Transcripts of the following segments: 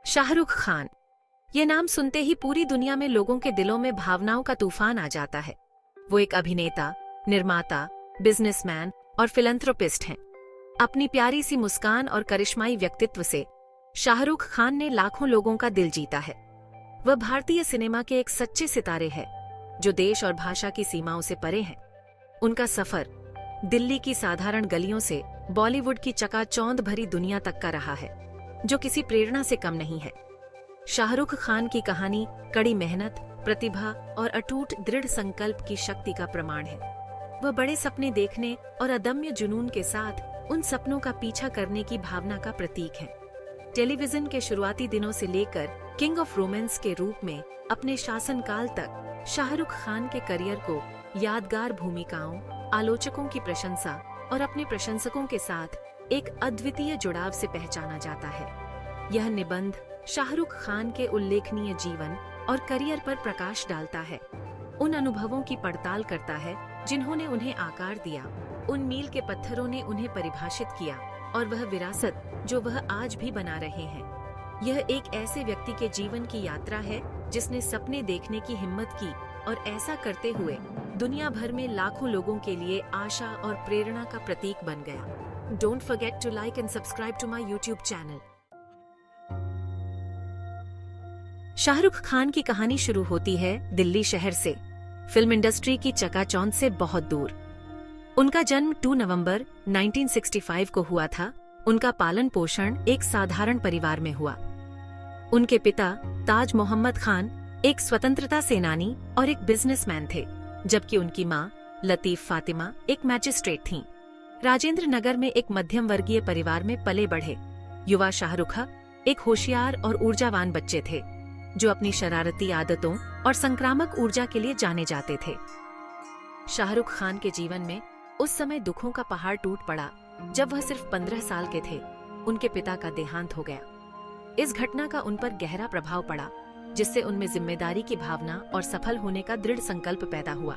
शाहरुख खान। ये नाम सुनते ही पूरी दुनिया में लोगों के दिलों में भावनाओं का तूफान आ जाता है। वो एक अभिनेता, निर्माता, बिजनेसमैन और फिलैंथ्रोपिस्ट हैं। अपनी प्यारी सी मुस्कान और करिश्माई व्यक्तित्व से शाहरुख खान ने लाखों लोगों का दिल जीता है। वह भारतीय सिनेमा के एक सच्चे सितारे हैं, जो देश और भाषा की सीमाओं से परे हैं। उनका सफर दिल्ली की साधारण गलियों से बॉलीवुड की चकाचौंध भरी दुनिया तक का रहा है, जो किसी प्रेरणा से कम नहीं है। शाहरुख खान की कहानी कड़ी मेहनत, प्रतिभा और अटूट दृढ़ संकल्प की शक्ति का प्रमाण है। वह बड़े सपने देखने और अदम्य जुनून के साथ उन सपनों का पीछा करने की भावना का प्रतीक है। टेलीविजन के शुरुआती दिनों से लेकर किंग ऑफ रोमांस के रूप में अपने शासनकाल तक शाहरुख खान के करियर को यादगार भूमिकाओं, आलोचकों की प्रशंसा और अपने प्रशंसकों के साथ एक अद्वितीय जुड़ाव से पहचाना जाता है। यह निबंध शाहरुख खान के उल्लेखनीय जीवन और करियर पर प्रकाश डालता है, उन अनुभवों की पड़ताल करता है जिन्होंने उन्हें आकार दिया, उन मील के पत्थरों ने उन्हें परिभाषित किया और वह विरासत जो वह आज भी बना रहे हैं। यह एक ऐसे व्यक्ति के जीवन की यात्रा है जिसने सपने देखने की हिम्मत की और ऐसा करते हुए दुनिया भर में लाखों लोगों के लिए आशा और प्रेरणा का प्रतीक बन गया। Don't forget to like and subscribe to my YouTube channel. Shahrukh Khan की कहानी शुरू होती है दिल्ली शहर से, फिल्म इंडस्ट्री की चकाचौंध से बहुत दूर। उनका जन्म 2 नवंबर 1965 को हुआ था। उनका पालन पोषण एक साधारण परिवार में हुआ। उनके पिता ताज मोहम्मद खान एक स्वतंत्रता सेनानी और एक बिजनेसमैन थे, जबकि उनकी मां लतीफ फातिमा एक मैजिस्ट्रेट थीं। राजेंद्र नगर में एक मध्यम वर्गीय परिवार में पले बढ़े युवा शाहरुख एक होशियार और ऊर्जावान बच्चे थे, जो अपनी शरारती आदतों और संक्रामक ऊर्जा के लिए जाने जाते थे। शाहरुख खान के जीवन में उस समय दुखों का पहाड़ टूट पड़ा जब वह सिर्फ 15 साल के थे। उनके पिता का देहांत हो गया। इस घटना का उन पर गहरा प्रभाव पड़ा, जिससे उनमें जिम्मेदारी की भावना और सफल होने का दृढ़ संकल्प पैदा हुआ।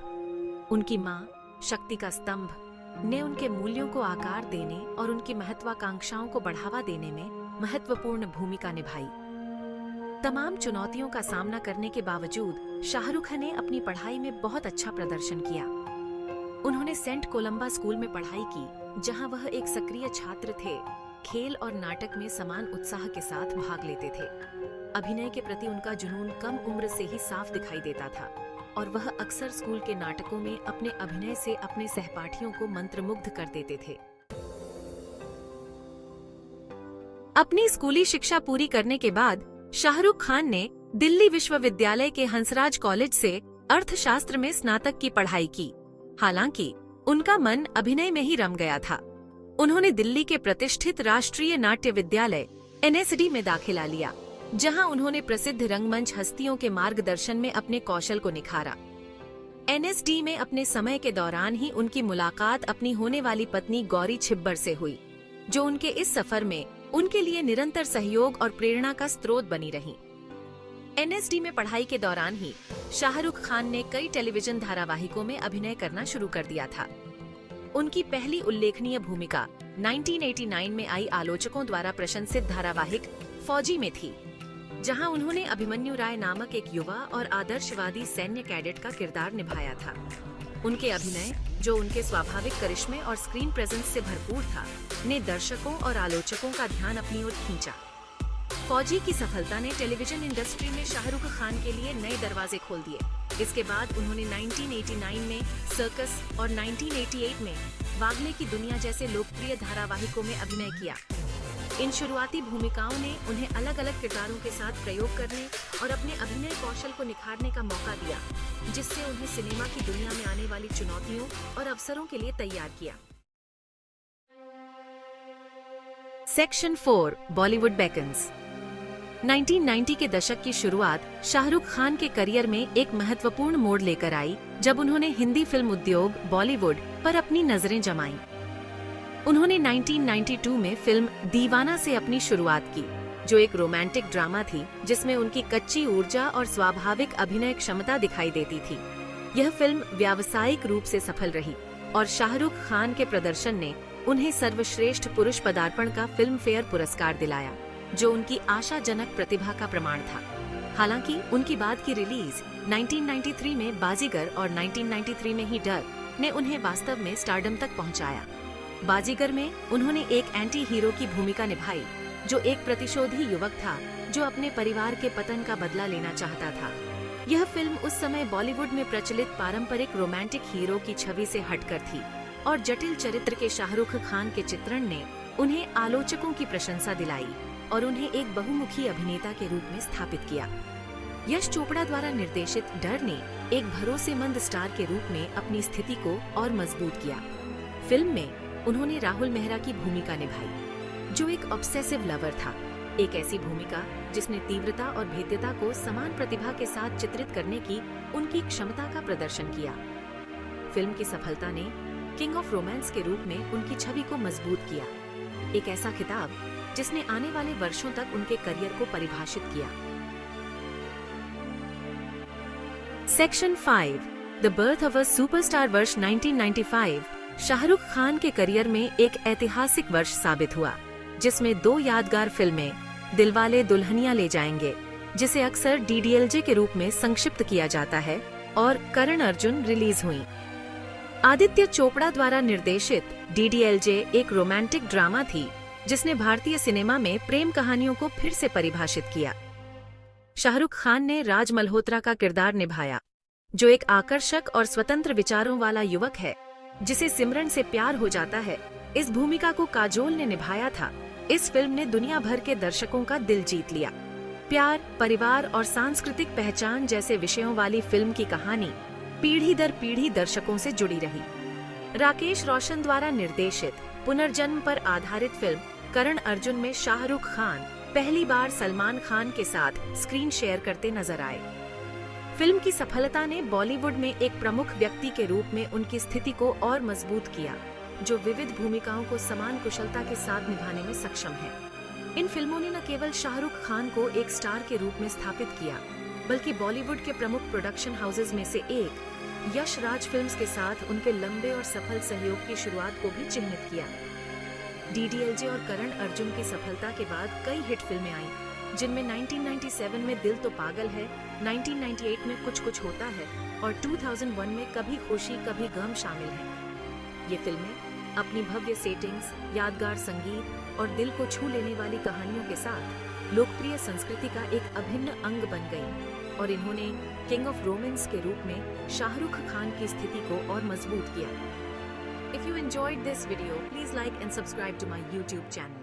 उनकी मां शक्ति का स्तंभ ने उनके मूल्यों को आकार देने और उनकी महत्वाकांक्षाओं को बढ़ावा देने में महत्वपूर्ण भूमिका निभाई। तमाम चुनौतियों का सामना करने के बावजूद शाहरुख ने अपनी पढ़ाई में बहुत अच्छा प्रदर्शन किया। उन्होंने सेंट कोलंबा स्कूल में पढ़ाई की, जहां वह एक सक्रिय छात्र थे। खेल और नाटक में समान उत्साह के साथ भाग लेते थे। अभिनय के प्रति उनका जुनून कम उम्र से ही साफ दिखाई देता था और वह अक्सर स्कूल के नाटकों में अपने अभिनय से अपने सहपाठियों को मंत्रमुग्ध कर देते थे। अपनी स्कूली शिक्षा पूरी करने के बाद शाहरुख खान ने दिल्ली विश्वविद्यालय के हंसराज कॉलेज से अर्थशास्त्र में स्नातक की पढ़ाई की। हालांकि उनका मन अभिनय में ही रम गया था। उन्होंने दिल्ली के प्रतिष्ठित राष्ट्रीय नाट्य विद्यालय NSD में दाखिला लिया, जहां उन्होंने प्रसिद्ध रंगमंच हस्तियों के मार्गदर्शन में अपने कौशल को निखारा। NSD में अपने समय के दौरान ही उनकी मुलाकात अपनी होने वाली पत्नी गौरी छिब्बर से हुई, जो उनके इस सफर में उनके लिए निरंतर सहयोग और प्रेरणा का स्रोत बनी रही। NSD में पढ़ाई के दौरान ही शाहरुख खान ने कई टेलीविजन धारावाहिकों में अभिनय करना शुरू कर दिया था। उनकी पहली उल्लेखनीय भूमिका 1989 में आई आलोचकों द्वारा प्रशंसित धारावाहिक फौजी में थी, जहां उन्होंने अभिमन्यु राय नामक एक युवा और आदर्शवादी सैन्य कैडेट का किरदार निभाया था। उनके अभिनय, जो उनके स्वाभाविक करिश्मे और स्क्रीन प्रेजेंस से भरपूर था, ने दर्शकों और आलोचकों का ध्यान अपनी ओर खींचा। फौजी की सफलता ने टेलीविजन इंडस्ट्री में शाहरुख खान के लिए नए दरवाजे खोल दिए। इसके बाद उन्होंने 1989 में सर्कस और 1988 में वागले की दुनिया जैसे लोकप्रिय धारावाहिकों में अभिनय किया। इन शुरुआती भूमिकाओं ने उन्हें अलग अलग किरदारों के साथ प्रयोग करने और अपने अभिनय कौशल को निखारने का मौका दिया, जिससे उन्हें सिनेमा की दुनिया में आने वाली चुनौतियों और अवसरों के लिए तैयार किया। Section 4 Bollywood beckons. 1990 के दशक की शुरुआत शाहरुख खान के करियर में एक महत्वपूर्ण मोड़ लेकर आई, जब उन्होंने हिंदी फिल्म उद्योग बॉलीवुड पर अपनी नजरें जमाईं। उन्होंने 1992 में फिल्म दीवाना से अपनी शुरुआत की, जो एक रोमांटिक ड्रामा थी जिसमें उनकी कच्ची ऊर्जा और स्वाभाविक अभिनय क्षमता दिखाई देती थी। यह फिल्म व्यावसायिक रूप से सफल रही और शाहरुख खान के प्रदर्शन ने उन्हें सर्वश्रेष्ठ पुरुष पदार्पण का फिल्म फेयर पुरस्कार दिलाया। जो उनकी आशाजनक प्रतिभा का प्रमाण था। हालांकि उनकी बाद की रिलीज 1993 में बाजीगर और 1993 में ही डर ने उन्हें वास्तव में स्टारडम तक पहुंचाया। बाजीगर में उन्होंने एक एंटी हीरो की भूमिका निभाई, जो एक प्रतिशोधी युवक था जो अपने परिवार के पतन का बदला लेना चाहता था। यह फिल्म उस समय बॉलीवुड में प्रचलित पारंपरिक रोमांटिक हीरो की छवि से हटकर थी और जटिल चरित्र के शाहरुख खान के चित्रण ने उन्हें आलोचकों की प्रशंसा दिलाई और उन्हें एक बहुमुखी अभिनेता के रूप में स्थापित किया। यश चोपड़ा द्वारा निर्देशित डर ने एक भरोसेमंद स्टार के रूप में अपनी स्थिति को और मजबूत किया। फिल्म में उन्होंने राहुल मेहरा की भूमिका निभाई, जो एक ऑब्सेसिव लवर था, एक ऐसी भूमिका जिसने तीव्रता और भेद्यता को समान प्रतिभा के साथ चित्रित करने की उनकी क्षमता का प्रदर्शन किया। फिल्म की सफलता ने किंग ऑफ रोमांस के रूप में उनकी छवि को मजबूत किया, एक ऐसा खिताब जिसने आने वाले वर्षों तक उनके करियर को परिभाषित किया। Section 5 the birth of a superstar वर्ष 1995 शाहरुख खान के करियर में एक ऐतिहासिक वर्ष साबित हुआ, जिसमें 2 यादगार फिल्में दिलवाले दुल्हनिया ले जाएंगे, जिसे अक्सर DDLJ के रूप में संक्षिप्त किया जाता है, और करण अर्जुन रिलीज हुई। आदित्य चोपड़ा द्वारा निर्देशित DDLJ एक रोमांटिक ड्रामा थी जिसने भारतीय सिनेमा में प्रेम कहानियों को फिर से परिभाषित किया। शाहरुख खान ने राज मल्होत्रा का किरदार निभाया, जो एक आकर्षक और स्वतंत्र विचारों वाला युवक है जिसे सिमरन से प्यार हो जाता है। इस भूमिका को काजोल ने निभाया था। इस फिल्म ने दुनिया भर के दर्शकों का दिल जीत लिया। प्यार, परिवार और सांस्कृतिक पहचान जैसे विषयों वाली फिल्म की कहानी पीढ़ी दर पीढ़ी दर्शकों से जुड़ी रही। राकेश रोशन द्वारा निर्देशित पुनर्जन्म पर आधारित फिल्म करण अर्जुन में शाहरुख खान पहली बार सलमान खान के साथ स्क्रीन शेयर करते नजर आए। फिल्म की सफलता ने बॉलीवुड में एक प्रमुख व्यक्ति के रूप में उनकी स्थिति को और मजबूत किया, जो विविध भूमिकाओं को समान कुशलता के साथ निभाने में सक्षम है। इन फिल्मों ने न केवल शाहरुख खान को एक स्टार के रूप में स्थापित किया, बल्कि बॉलीवुड के प्रमुख प्रोडक्शन हाउसेज में से एक यश राज फिल्म्स के साथ उनके लंबे और सफल सहयोग की शुरुआत को भी चिह्नित किया। DDLJ और करण अर्जुन की सफलता के बाद कई हिट फिल्में आईं, जिनमें 1997 में दिल तो पागल है, 1998 में कुछ कुछ होता है और 2001 में कभी खुशी कभी गम शामिल हैं। ये फिल्में अपनी भव्य सेटिंग्स, यादगार संगीत और दिल को छू लेने वाली कहानियों के साथ लोकप्रिय संस्कृति का एक अभिन्न अंग बन गईं और इन्होंने किंग ऑफ रोमांस के रूप में शाहरुख खान की स्थिति को और मजबूत किया। If you enjoyed this video, please like and subscribe to my YouTube channel.